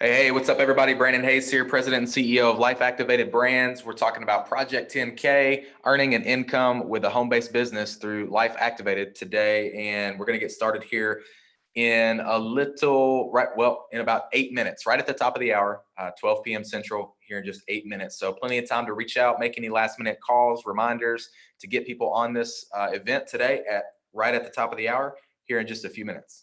Hey, what's up, everybody? Brandon Hayes here, President and CEO of Life Activated Brands. We're talking about Project 10K, earning an income with a home-based business through Life Activated today. And we're going to get started here in in about 8 minutes, right at the top of the hour, 12 p.m. Central, here in just 8 minutes. So plenty of time to reach out, make any last-minute calls, reminders to get people on this event today right at the top of the hour, here in just a few minutes.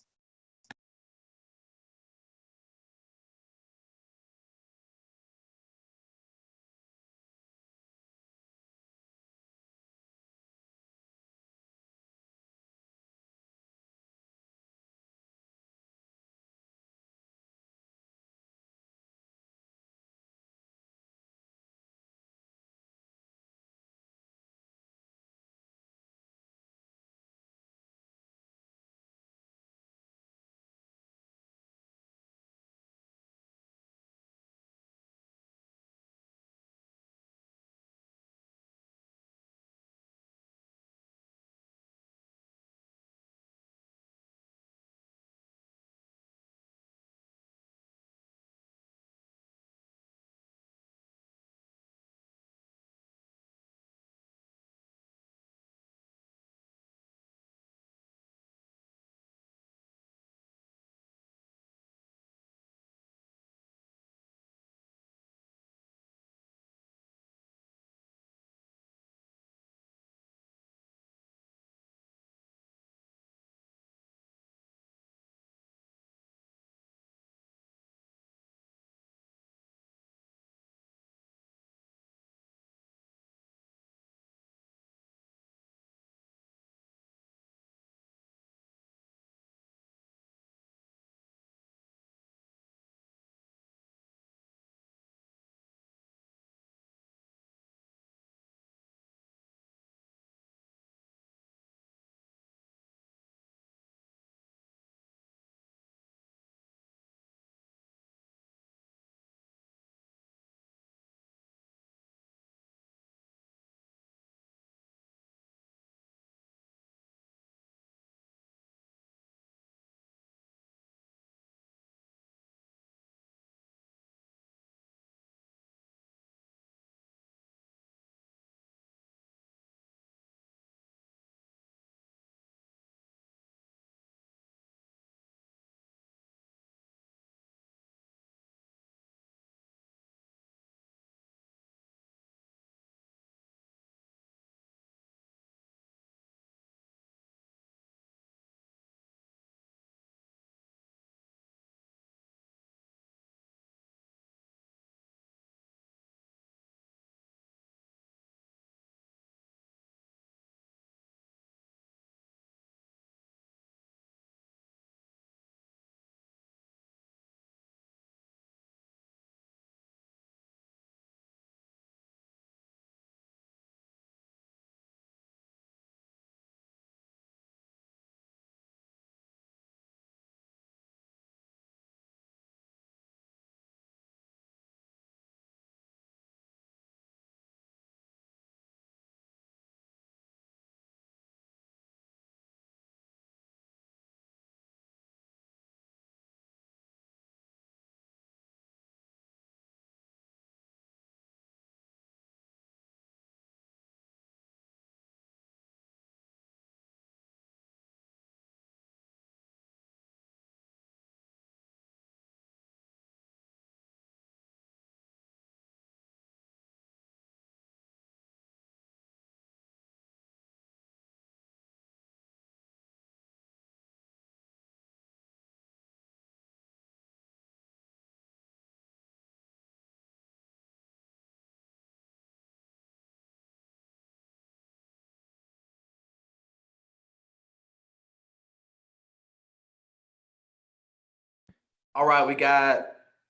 All right, we got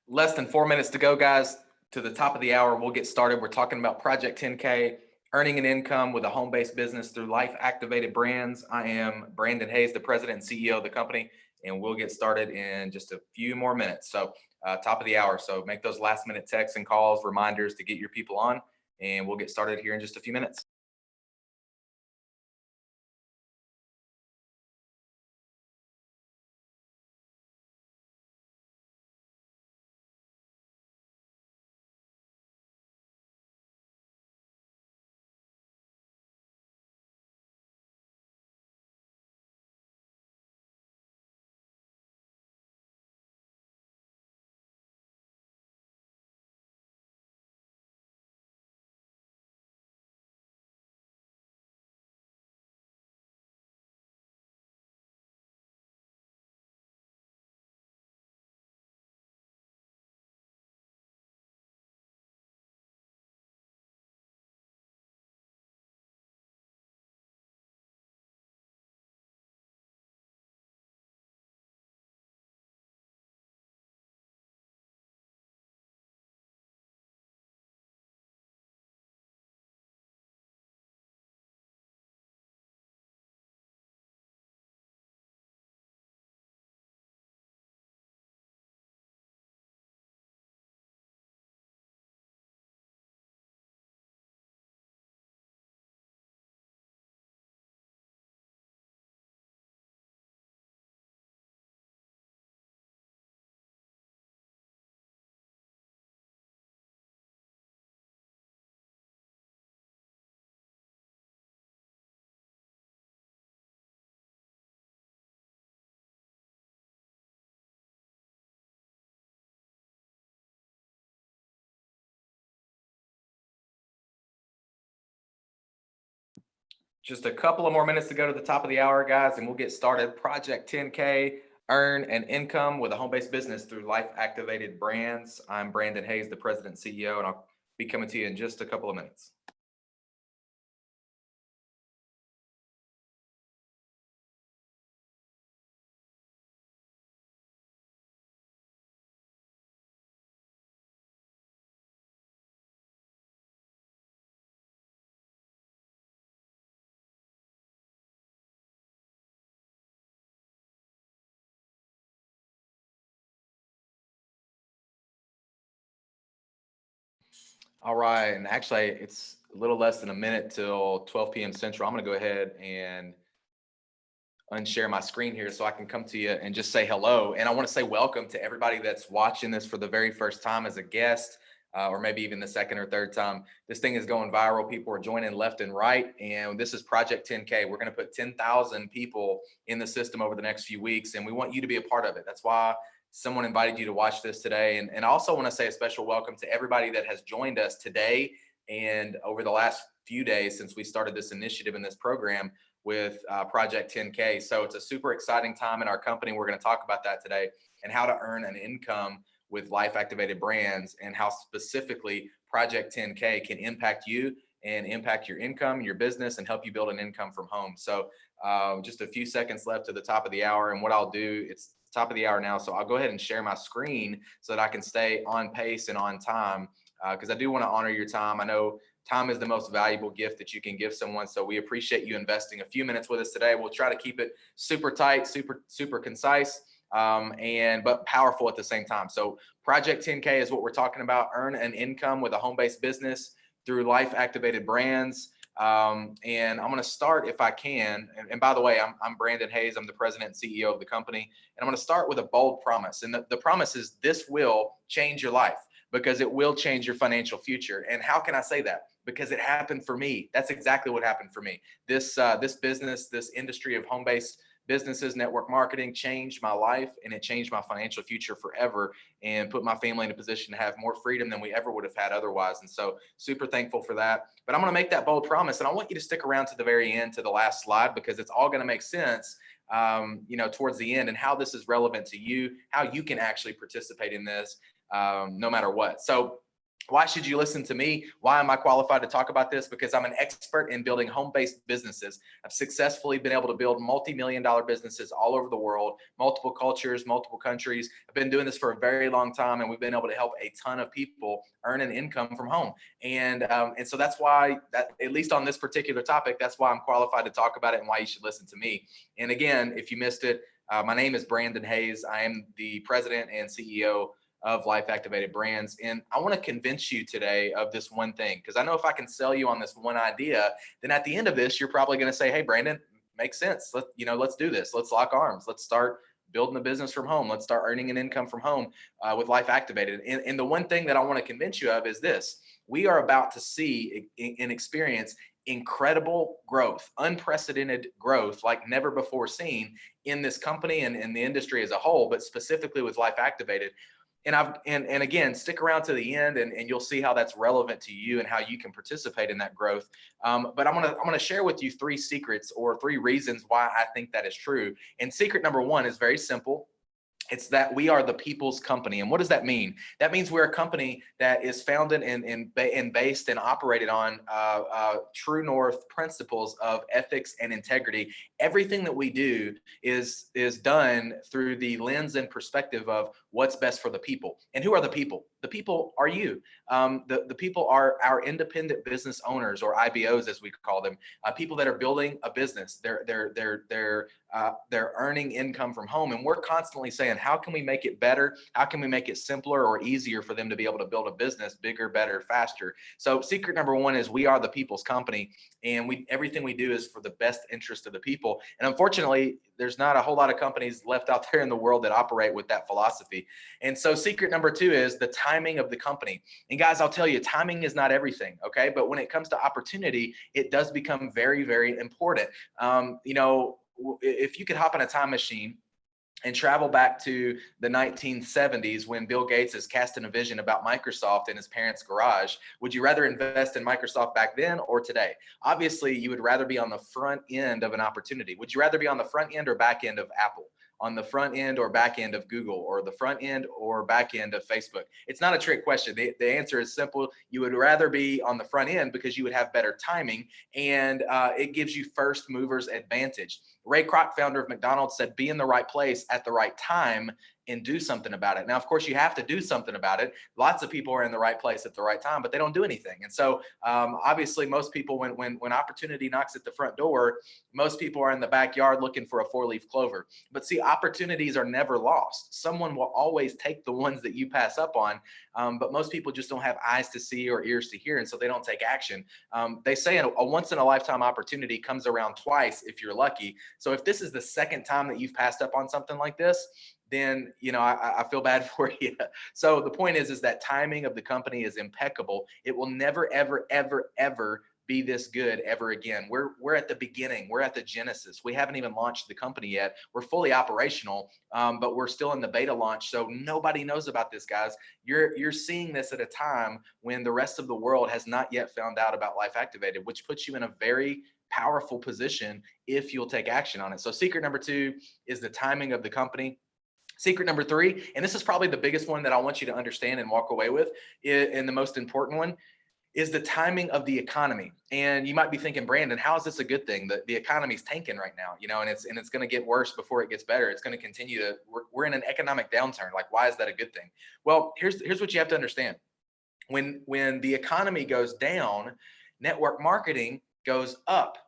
less than 4 minutes to go, guys, to the top of the hour. We'll get started. We're talking about Project 10K, earning an income with a home-based business through Life Activated Brands. I am Brandon Hayes, the president and CEO of the company, and we'll get started in just a few more minutes. So top of the hour. So make those last-minute texts and calls, reminders to get your people on, and we'll get started here in just a few minutes. Just a couple of more minutes to go to the top of the hour, guys, and we'll get started. Project 10K, earn an income with a home-based business through life activated brands. I'm Brandon Hayes, the president and CEO, and I'll be coming to you in just a couple of minutes. All right, and actually, it's a little less than a minute till 12 p.m. Central. I'm going to go ahead and unshare my screen here so I can come to you and just say hello. And I want to say welcome to everybody that's watching this for the very first time as a guest, or maybe even the second or third time. This thing is going viral. People are joining left and right. And this is Project 10K. We're going to put 10,000 people in the system over the next few weeks. And we want you to be a part of it. That's why someone invited you to watch this today. And I also want to say a special welcome to everybody that has joined us today and over the last few days since we started this initiative in this program with Project 10K. So it's a super exciting time in our company. We're going to talk about that today and how to earn an income with life activated brands and how specifically Project 10K can impact you and impact your income, your business, and help you build an income from home. So just a few seconds left to the top of the hour. And what I'll do, it's top of the hour now. So I'll go ahead and share my screen so that I can stay on pace and on time because I do want to honor your time. I know time is the most valuable gift that you can give someone. So we appreciate you investing a few minutes with us today. We'll try to keep it super tight, super concise, but powerful at the same time. So Project 10K is what we're talking about. Earn an income with a home-based business through life activated brands. And I'm going to start if I can. And by the way, I'm Brandon Hayes. I'm the president and CEO of the company. And I'm going to start with a bold promise. And the promise is this will change your life because it will change your financial future. And how can I say that? Because it happened for me. That's exactly what happened for me. This business, this industry of home-based businesses, network marketing changed my life, and it changed my financial future forever and put my family in a position to have more freedom than we ever would have had otherwise. And so super thankful for that. But I'm going to make that bold promise, and I want you to stick around to the very end, to the last slide, because it's all going to make sense towards the end and how this is relevant to you, how you can actually participate in this no matter what. So why should you listen to me? Why am I qualified to talk about this? Because I'm an expert in building home-based businesses. I've successfully been able to build multi-million-dollar businesses all over the world, multiple cultures, multiple countries. I've been doing this for a very long time, and we've been able to help a ton of people earn an income from home. And so that's why, at least on this particular topic, that's why I'm qualified to talk about it and why you should listen to me. And again, if you missed it, my name is Brandon Hayes. I am the president and CEO of Life Activated Brands. And I want to convince you today of this one thing, because I know if I can sell you on this one idea, then at the end of this, you're probably going to say, hey, Brandon, makes sense. Let's do this. Let's lock arms. Let's start building a business from home. Let's start earning an income from home with Life Activated. And the one thing that I want to convince you of is this: we are about to see and experience incredible growth, unprecedented growth like never before seen in this company and in the industry as a whole, but specifically with Life Activated. And again, stick around to the end and you'll see how that's relevant to you and how you can participate in that growth. But I'm gonna share with you three secrets or three reasons why I think that is true. And secret number one is very simple. It's that we are the people's company. And what does that mean? That means we're a company that is founded and based and operated on true north principles of ethics and integrity. Everything that we do is done through the lens and perspective of what's best for the people. And who are the people? The people are you. The people are our independent business owners, or IBOs as we call them, people that are building a business. They're earning income from home, and we're constantly saying, how can we make it better? How can we make it simpler or easier for them to be able to build a business bigger, better, faster? So secret number one is we are the people's company, and everything we do is for the best interest of the people. And unfortunately, there's not a whole lot of companies left out there in the world that operate with that philosophy. And so secret number two is the timing of the company. And guys, I'll tell you, timing is not everything, okay? But when it comes to opportunity, it does become very, very important. If you could hop in a time machine and travel back to the 1970s when Bill Gates is casting a vision about Microsoft in his parents' garage. Would you rather invest in Microsoft back then or today? Obviously, you would rather be on the front end of an opportunity. Would you rather be on the front end or back end of Apple? On the front end or back end of Google, or the front end or back end of Facebook? It's not a trick question. The answer is simple. You would rather be on the front end because you would have better timing, and it gives you first movers advantage. Ray Kroc, founder of McDonald's, said, be in the right place at the right time and do something about it. Now, of course, you have to do something about it. Lots of people are in the right place at the right time, but they don't do anything. And so obviously most people, when opportunity knocks at the front door, most people are in the backyard looking for a 4-leaf clover. But see, opportunities are never lost. Someone will always take the ones that you pass up on. But most people just don't have eyes to see or ears to hear, and so they don't take action. They say a once in a lifetime opportunity comes around twice if you're lucky. So if this is the second time that you've passed up on something like this, then I feel bad for you. So the point is that timing of the company is impeccable. It will never, ever, ever, ever be this good ever again. We're at the beginning. We're at the genesis. We haven't even launched the company yet. We're fully operational, but we're still in the beta launch. So nobody knows about this, guys. You're seeing this at a time when the rest of the world has not yet found out about Life Activated, which puts you in a very powerful position if you'll take action on it. So secret number 2 is the timing of the company. Secret number 3, and this is probably the biggest one that I want you to understand and walk away with, and the most important one, is the timing of the economy. And you might be thinking, Brandon, how is this a good thing? The economy's tanking right now, and it's going to get worse before it gets better. It's going to continue to. We're in an economic downturn. Like, why is that a good thing? Well, here's what you have to understand. When the economy goes down, network marketing goes up.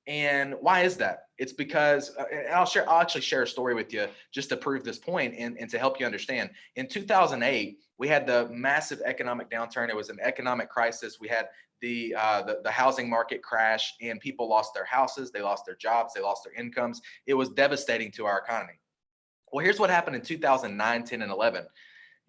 And why is that? It's because I'll actually share a story with you just to prove this point and to help you understand. In 2008, we had the massive economic downturn. It was an economic crisis. We had the housing market crash, and people lost their houses, they lost their jobs, they lost their incomes. It was devastating to our economy. Well, here's what happened in 2009, 10, and 11.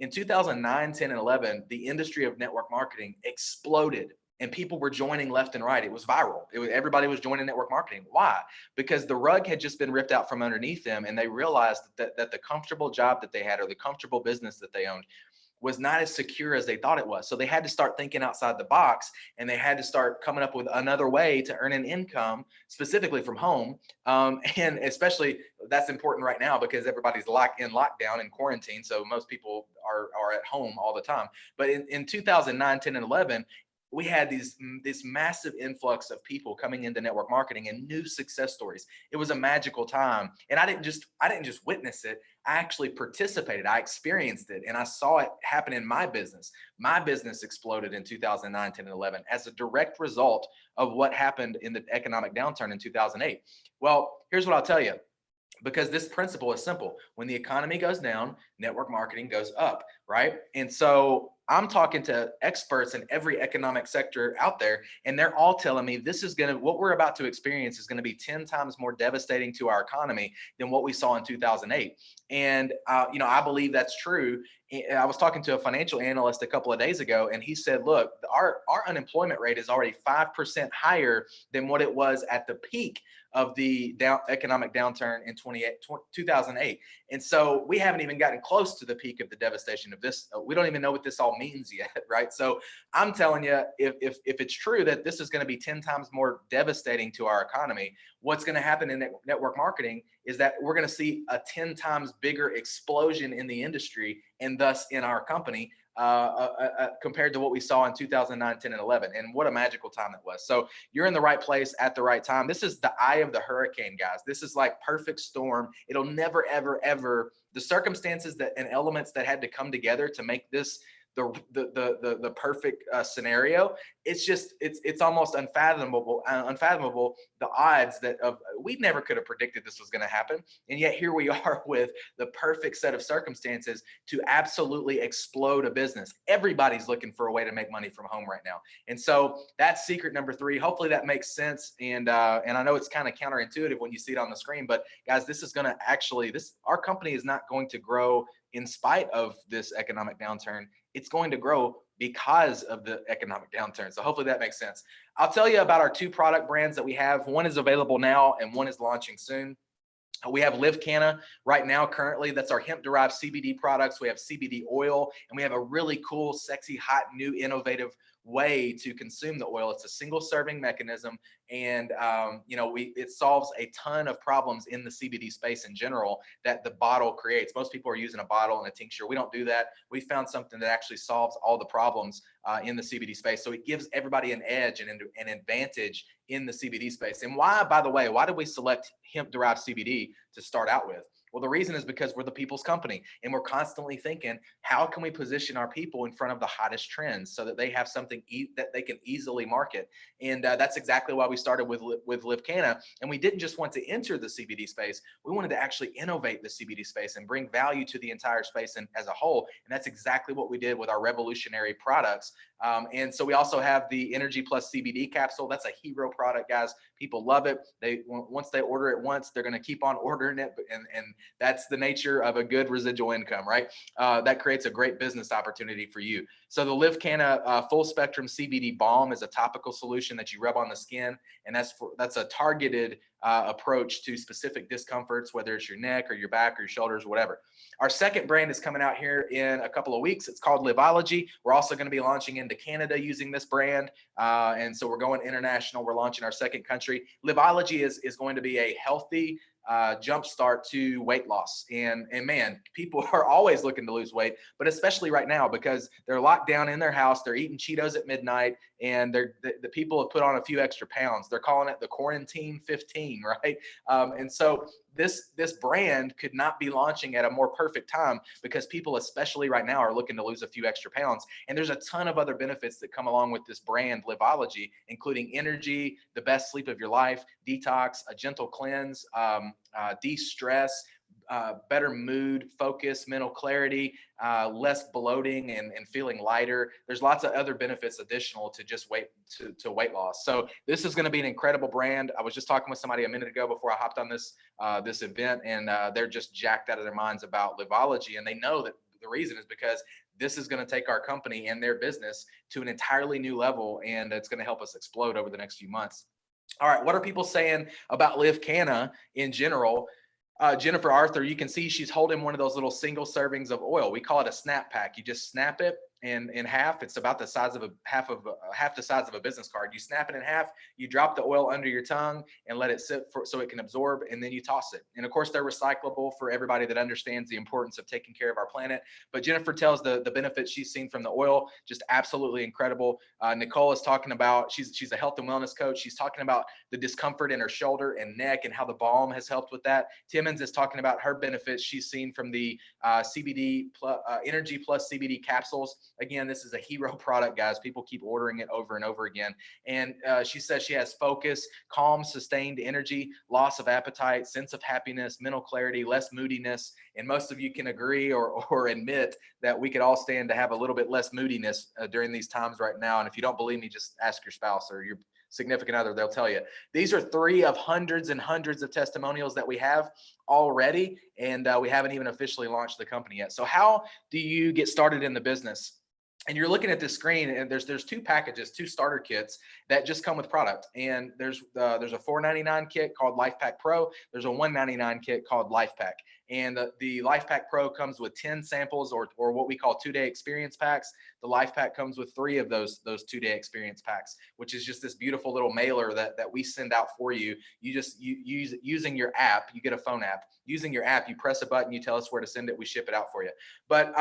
In 2009, 10, and 11, the industry of network marketing exploded. And people were joining left and right. It was viral. Everybody was joining network marketing. Why? Because the rug had just been ripped out from underneath them, and they realized that the comfortable job that they had, or the comfortable business that they owned, was not as secure as they thought it was. So they had to start thinking outside the box, and they had to start coming up with another way to earn an income, specifically from home. And especially that's important right now because everybody's in lockdown and quarantine. So most people are at home all the time. But in 2009, 10, and 11, we had this massive influx of people coming into network marketing and new success stories. It was a magical time. And I didn't just witness it. I actually participated. I experienced it, and I saw it happen in my business. My business exploded in 2009, 10, and 11 as a direct result of what happened in the economic downturn in 2008. Well, here's what I'll tell you. Because this principle is simple. When the economy goes down, network marketing goes up, right? And so I'm talking to experts in every economic sector out there, and they're all telling me what we're about to experience is going to be 10 times more devastating to our economy than what we saw in 2008. And, I believe that's true. I was talking to a financial analyst a couple of days ago, and he said, look, our unemployment rate is already 5% higher than what it was at the peak of the economic downturn in 2008. And so we haven't even gotten close to the peak of the devastation of this. We don't even know what this all means yet, right? So I'm telling you, if it's true that this is going to be 10 times more devastating to our economy, what's going to happen in network marketing is that we're going to see a 10 times bigger explosion in the industry and thus in our company compared to what we saw in 2009, 10, and 11. And what a magical time that was. So you're in the right place at the right time. This is the eye of the hurricane, guys. This is like perfect storm. It'll never, ever, ever, the circumstances and elements that had to come together to make this the perfect scenario. It's almost unfathomable the odds that we never could have predicted this was going to happen, and yet here we are with the perfect set of circumstances to absolutely explode a business. Everybody's looking for a way to make money from home right now, and so that's secret number 3. Hopefully that makes sense, and I know it's kind of counterintuitive when you see it on the screen, but guys, this is going to our company is not going to grow in spite of this economic downturn. It's going to grow because of the economic downturn. So hopefully that makes sense. I'll tell you about our 2 product brands that we have. One is available now and one is launching soon. We have Live Canna right now, currently. That's our hemp derived CBD products. We have CBD oil, and we have a really cool, sexy, hot, new, innovative way to consume the oil. It's a single serving mechanism, and it solves a ton of problems in the CBD space in general that the bottle creates. Most people are using a bottle and a tincture. We don't do that. We found something that actually solves all the problems in the CBD space. So it gives everybody an edge and an advantage in the CBD space. And why, by the way, why did we select hemp derived CBD to start out with? Well, the reason is because we're the people's company, and we're constantly thinking, how can we position our people in front of the hottest trends so that they have something that they can easily market? And that's exactly why we started with Live Canna. And we didn't just want to enter the CBD space; we wanted to actually innovate the CBD space and bring value to the entire space and as a whole. And that's exactly what we did with our revolutionary products. And so we also have the Energy Plus CBD capsule. That's a hero product, guys. People love it. Once they order it once, they're going to keep on ordering it, and that's the nature of a good residual income, right? That creates a great business opportunity for you. So the Live Canna full spectrum CBD balm is a topical solution that you rub on the skin, and that's a targeted approach to specific discomforts, whether it's your neck or your back or your shoulders or whatever. Our second brand is coming out here in a couple of weeks. It's called Liveology. We're also going to be launching into Canada using this brand. And so we're going international. We're launching our second country. Liveology is going to be a healthy jumpstart to weight loss. And man, people are always looking to lose weight, but especially right now because they're locked down in their house. They're eating Cheetos at midnight, and the people have put on a few extra pounds. They're calling it the quarantine 15, right? And so this brand could not be launching at a more perfect time because people, especially right now, are looking to lose a few extra pounds. And there's a ton of other benefits that come along with this brand, Liveology, including energy, the best sleep of your life, detox, a gentle cleanse, de-stress, better mood, focus, mental clarity, less bloating and feeling lighter. There's lots of other benefits additional to just weight loss. So this is going to be an incredible brand. I was just talking with somebody a minute ago before I hopped on this event, and they're just jacked out of their minds about Liveology, and they know that the reason is because this is going to take our company and their business to an entirely new level, and it's going to help us explode over the next few months. All right, what are people saying about Live Canna in general? Jennifer Arthur, you can see she's holding one of those little single servings of oil. We call it a snap pack. You just snap it in half. It's about the size of half the size of a business card. You snap it in half, you drop the oil under your tongue and let it sit so it can absorb, and then you toss it. And of course, they're recyclable for everybody that understands the importance of taking care of our planet. But Jennifer tells the benefits she's seen from the oil, just absolutely incredible. Nicole is talking about, she's a health and wellness coach. She's talking about the discomfort in her shoulder and neck and how the balm has helped with that. Timmons is talking about her benefits she's seen from the CBD plus, Energy Plus CBD capsules. Again, this is a hero product, guys. People keep ordering it over and over again. And she says she has focus, calm, sustained energy, loss of appetite, sense of happiness, mental clarity, less moodiness. And most of you can agree or admit that we could all stand to have a little bit less moodiness during these times right now. And if you don't believe me, just ask your spouse or your significant other. They'll tell you. These are 3 of hundreds and hundreds of testimonials that we have already, and we haven't even officially launched the company yet. So how do you get started in the business? And you're looking at this screen, and there's 2 packages, 2 starter kits that just come with product. And there's a $4.99 kit called Life Pack Pro. There's a $1.99 kit called Life Pack. And the Life Pack Pro comes with 10 samples or what we call 2-day experience packs. The Life Pack comes with 3 of those 2-day experience packs, which is just this beautiful little mailer that we send out for you. You using your app, you get a phone app. Using your app, you press a button, you tell us where to send it, we ship it out for you. But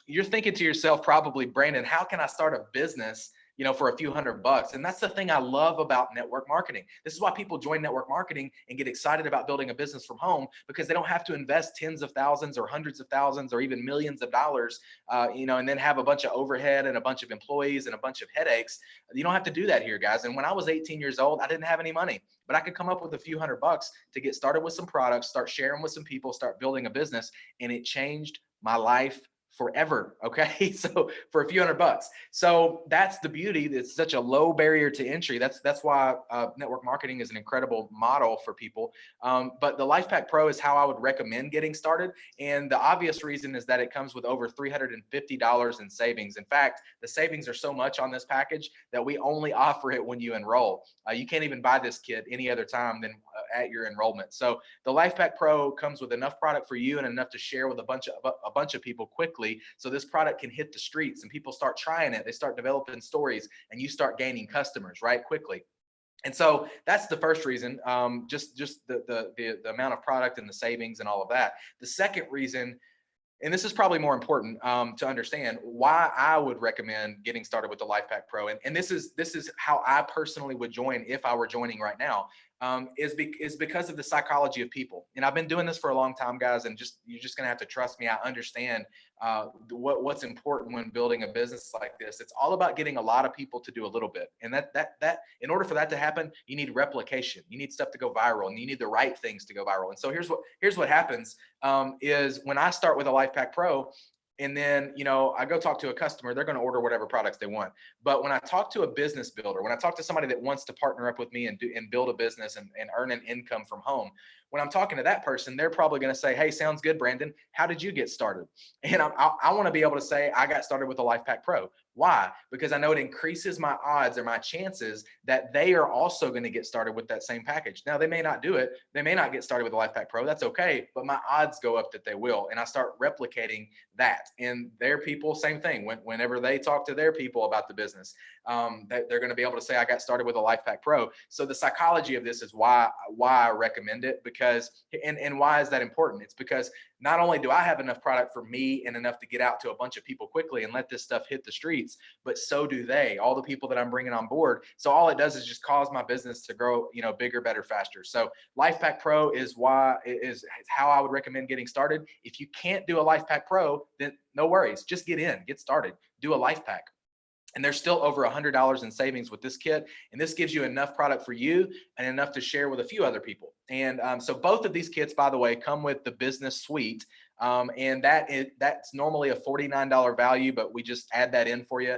you're thinking to yourself, probably, Brandon, how can I start a business for a few $100? And that's the thing I love about network marketing. This is why people join network marketing and get excited about building a business from home, because they don't have to invest tens of thousands or hundreds of thousands or even millions of dollars, and then have a bunch of overhead and a bunch of employees and a bunch of headaches. You don't have to do that here, guys. And when I was 18 years old, I didn't have any money, but I could come up with a few $100 to get started with some products, start sharing with some people, start building a business. And it changed my life forever. Okay. So for a few $100. So that's the beauty. It's such a low barrier to entry. That's why network marketing is an incredible model for people. But the Life Pack Pro is how I would recommend getting started. And the obvious reason is that it comes with over $350 in savings. In fact, the savings are so much on this package that we only offer it when you enroll. You can't even buy this kit any other time than at your enrollment. So the Life Pack Pro comes with enough product for you and enough to share with a bunch of people quickly. So this product can hit the streets and people start trying it. They start developing stories and you start gaining customers right quickly. And so that's the first reason, just the amount of product and the savings and all of that. The second reason, and this is probably more important to understand why I would recommend getting started with the Life Pack Pro. And this is how I personally would join if I were joining right now, is because of the psychology of people. And I've been doing this for a long time, guys, and you're just gonna have to trust me. I understand what's important when building a business like this. It's all about getting a lot of people to do a little bit. And that in order for that to happen, you need replication. You need stuff to go viral, and you need the right things to go viral. And so here's what happens is when I start with a Life Pack Pro, and then, I go talk to a customer, they're going to order whatever products they want. But when I talk to a business builder, when I talk to somebody that wants to partner up with me and build a business and earn an income from home, when I'm talking to that person, they're probably going to say, hey, sounds good, Brandon. How did you get started? And I want to be able to say, I got started with a Life Pack Pro. Why? Because I know it increases my odds or my chances that they are also going to get started with that same package. Now, they may not do it. They may not get started with a Life Pack Pro. That's okay. But my odds go up that they will. And I start replicating that. And their people, same thing. Whenever they talk to their people about the business, they're going to be able to say, I got started with a Life Pack Pro. So the psychology of this is why I recommend it, because, and why is that important? It's because not only do I have enough product for me and enough to get out to a bunch of people quickly and let this stuff hit the streets, but so do they, all the people that I'm bringing on board. So all it does is just cause my business to grow, bigger, better, faster. So Life Pack Pro is how I would recommend getting started. If you can't do a Life Pack Pro, then no worries, just get started, do a Life Pack. And there's still over $100 in savings with this kit. And this gives you enough product for you and enough to share with a few other people. And so both of these kits, by the way, come with the business suite. And that's normally a $49 value, but we just add that in for you.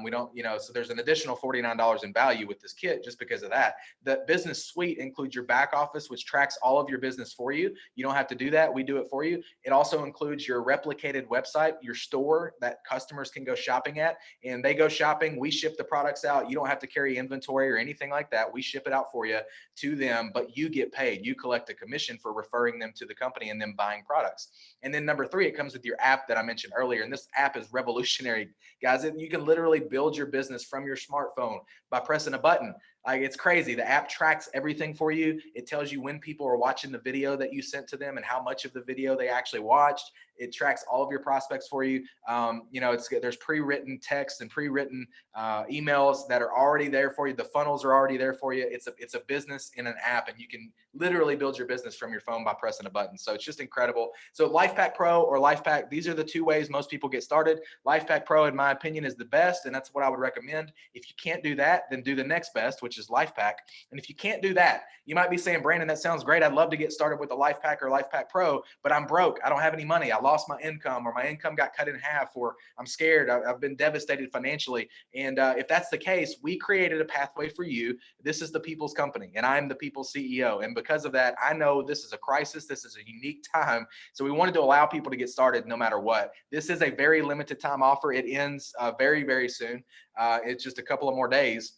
We don't, so there's an additional $49 in value with this kit just because of that. The business suite includes your back office, which tracks all of your business for you. You don't have to do that. We do it for you. It also includes your replicated website, your store that customers can go shopping at, and they go shopping. We ship the products out. You don't have to carry inventory or anything like that. We ship it out for you to them, but you get paid. You collect a commission for referring them to the company and them buying products. And then number 3, it comes with your app that I mentioned earlier. And this app is revolutionary, guys. You can literally build your business from your smartphone by pressing a button. Like, it's crazy. The app tracks everything for you. It tells you when people are watching the video that you sent to them and how much of the video they actually watched. It tracks all of your prospects for you. There's pre-written text and pre-written emails that are already there for you. The funnels are already there for you. It's a business in an app, and you can literally build your business from your phone by pressing a button. So it's just incredible. So Life Pack Pro or Life Pack, these are the 2 ways most people get started. Life Pack Pro, in my opinion, is the best, and that's what I would recommend. If you can't do that, then do the next best, which is Life Pack. And if you can't do that, you might be saying, Brandon, that sounds great. I'd love to get started with a Life Pack or Life Pack Pro, but I'm broke. I don't have any money. I lost my income, or my income got cut in half, or I'm scared. I've been devastated financially. And if that's the case, we created a pathway for you. This is the People's Company, and I'm the People's CEO. And because of that, I know this is a crisis. This is a unique time. So we wanted to allow people to get started no matter what. This is a very limited time offer. It ends very, very soon. It's just a couple of more days.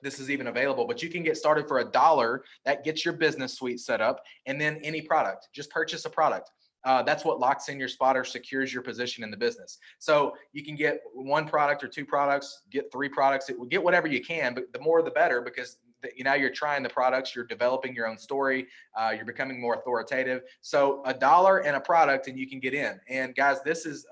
This is even available, but you can get started for $1. That gets your business suite set up, and then any product, just purchase a product. That's what locks in your spot or secures your position in the business. So you can get 1 product or 2 products, get 3 products. It will get whatever you can, but the more the better, because now you're trying the products, you're developing your own story, you're becoming more authoritative. So $1 and a product, and you can get in. And guys, this is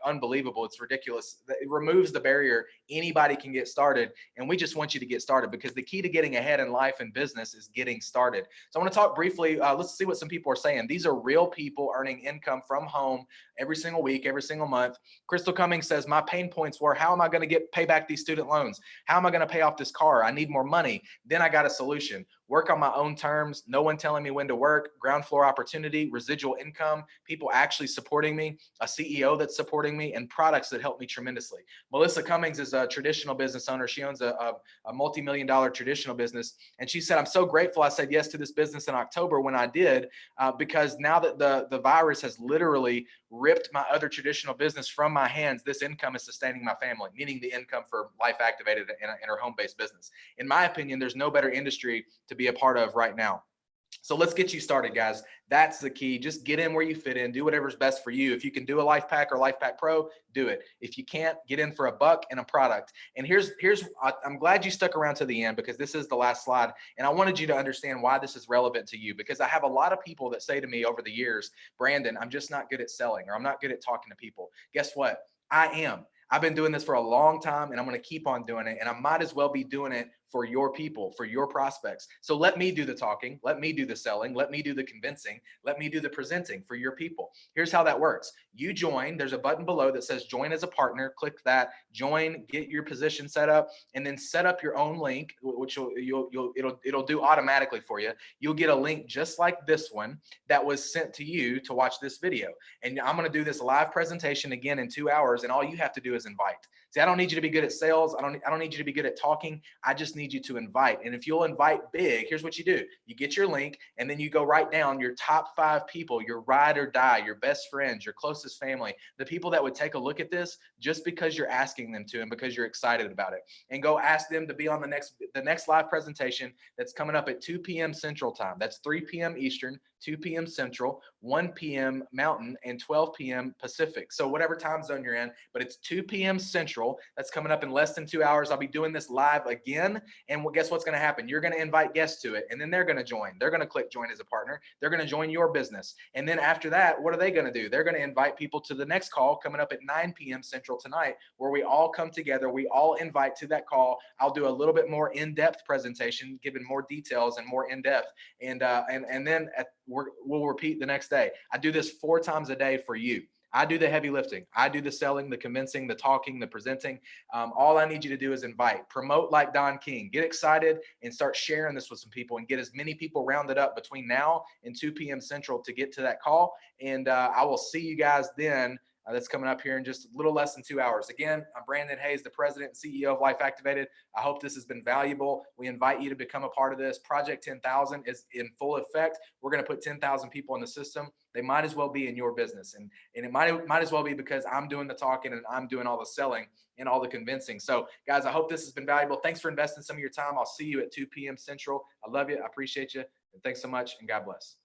unbelievable. It's ridiculous. It removes the barrier. Anybody can get started, and we just want you to get started, because the key to getting ahead in life and business is getting started. So I want to talk briefly. Let's see what some people are saying. These are real people earning income from home every single week, every single month. Crystal Cummings says, my pain points were, how am I going to pay back these student loans? How am I going to pay off this car? I need more money. Then I got a solution. work on my own terms, no one telling me when to work, ground floor opportunity, residual income, people actually supporting me, a CEO that's supporting me, and products that help me tremendously. Melissa Cummings is a traditional business owner. She owns a multi-million dollar traditional business. And she said, I'm so grateful I said yes to this business in October when I did, because now that the virus has literally ripped my other traditional business from my hands, this income is sustaining my family, meaning the income for Life Activated in her home-based business. In my opinion, there's no better industry to be a part of right now. So let's get you started, guys. That's the key. Just get in where you fit in. Do whatever's best for you. If you can do a Life Pack or Life Pack Pro, do it. If you can't, get in for a buck and a product. And I'm glad you stuck around to the end, because this is the last slide. And I wanted you to understand why this is relevant to you, because I have a lot of people that say to me over the years, Brandon, I'm just not good at selling, or I'm not good at talking to people. Guess what? I am. I've been doing this for a long time, and I'm going to keep on doing it. And I might as well be doing it for your people, for your prospects. So let me do the talking. Let me do the selling. Let me do the convincing. Let me do the presenting for your people. Here's how that works. You join. There's a button below that says join as a partner. Click that. Join, get your position set up, and then set up your own link, which it'll do automatically for you. You'll get a link just like this one that was sent to you to watch this video. And I'm going to do this live presentation again in 2 hours, and all you have to do is invite. See, I don't need you to be good at sales. I don't need you to be good at talking. I just need you to invite. And if you'll invite big, here's what you do. You get your link, and then you go write down your top 5 people, your ride or die, your best friends, your closest family, the people that would take a look at this just because you're asking them to and because you're excited about it. And go ask them to be on the next live presentation that's coming up at 2 p.m. Central Time. That's 3 p.m. Eastern, 2 p.m. Central, 1 p.m. Mountain, and 12 p.m. Pacific. So whatever time zone you're in, but it's 2 p.m. Central. That's coming up in less than 2 hours. I'll be doing this live again. And guess what's going to happen? You're going to invite guests to it, and then they're going to join. They're going to click join as a partner. They're going to join your business. And then after that, what are they going to do? They're going to invite people to the next call coming up at 9 p.m. Central tonight, where we all come together. We all invite to that call. I'll do a little bit more in-depth presentation, giving more details and more in-depth. And then we'll repeat the next day. I do this 4 times a day for you. I do the heavy lifting. I do the selling, the convincing, the talking, the presenting. All I need you to do is invite, promote like Don King, get excited, and start sharing this with some people, and get as many people rounded up between now and 2 p.m. Central to get to that call. And I will see you guys then. That's coming up here in just a little less than 2 hours. Again, I'm Brandon Hayes, the president and CEO of Life Activated. I hope this has been valuable. We invite you to become a part of this. Project 10,000 is in full effect. We're going to put 10,000 people in the system. They might as well be in your business. And it might as well be because I'm doing the talking and I'm doing all the selling and all the convincing. So guys, I hope this has been valuable. Thanks for investing some of your time. I'll see you at 2 p.m. Central. I love you. I appreciate you. And thanks so much, and God bless.